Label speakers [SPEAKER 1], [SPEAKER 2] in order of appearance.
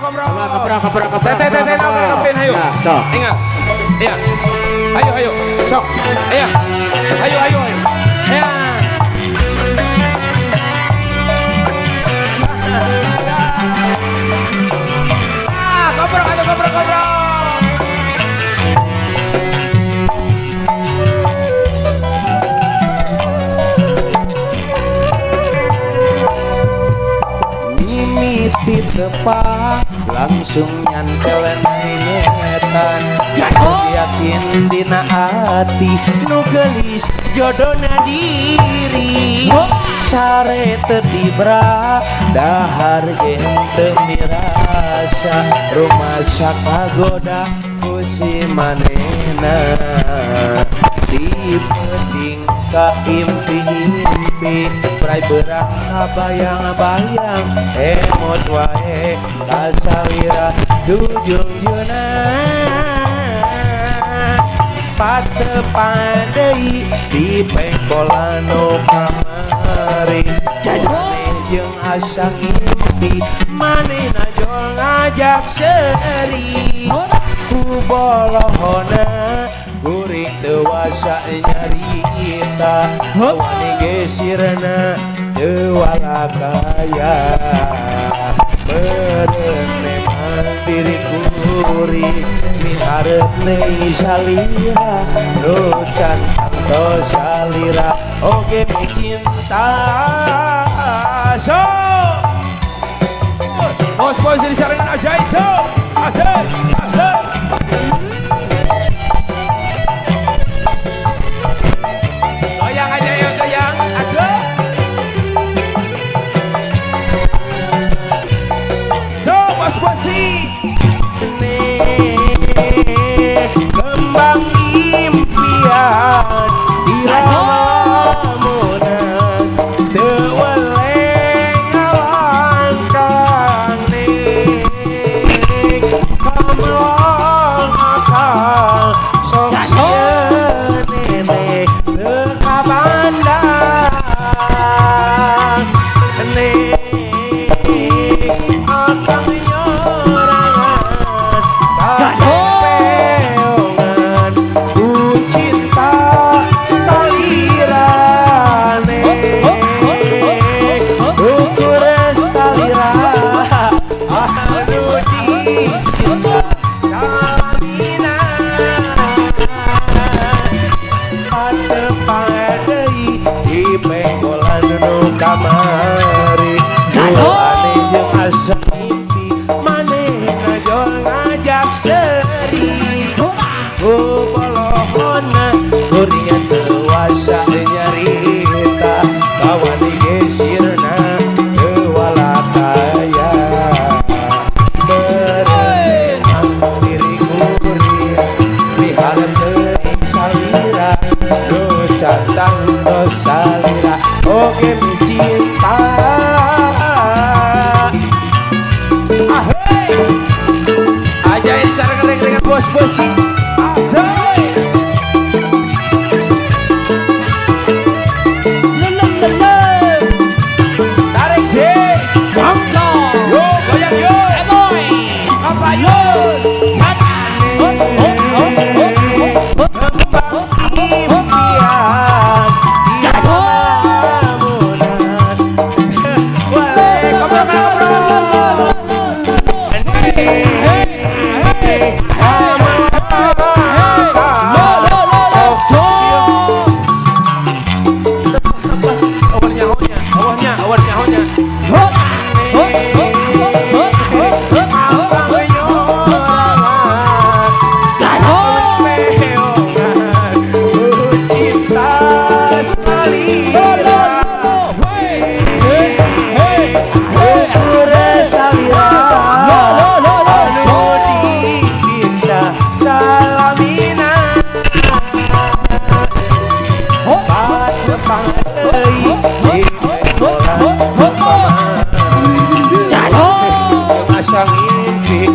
[SPEAKER 1] kopro.
[SPEAKER 2] Sama kopro.
[SPEAKER 1] Tete kapten ayo.
[SPEAKER 2] Ya, sok.
[SPEAKER 1] Ingat. Iya. Ayo. Sok. Iya. Ayo. Ya. Kopro.
[SPEAKER 3] Mimiti tepak langsung nyantel nyetan yakin dina hati nu gelis jodona diri sare tetibra dahar gen teu mirasa rumah sakagoda kusi manena dipeting ka impi-impi prai berang bayang-bayang emot wae kasawira dujung juna patepan deui di pengkolano kamari maneh jeung asa ngimpi manehna jol ngajak seuri ku bolohona kuring dewasa nyarita wani gesirna dewalakaya meureun memang diri kuring miharep deui salira nu cantang tos salira oge mi cinta so bos jadi sarangan ajaib so asik kembang impian iramunan teweleng alangkang ning kamelong akal sok sieun nenek teu kabandang ning akang kamari ane jeung asa mimpi maneh ngajol ngajak seuri ku bolohona kuringan dewasa nyarita kawani gesirna dewalakaya berenang diri kuring miharep teuing salira nu cantang tos salira oge mi cinta ahey aja ini cara ngereng-ngerengan bos besi asik tarik sis bangka yo goyang yo eboy apa yo asa ngimpi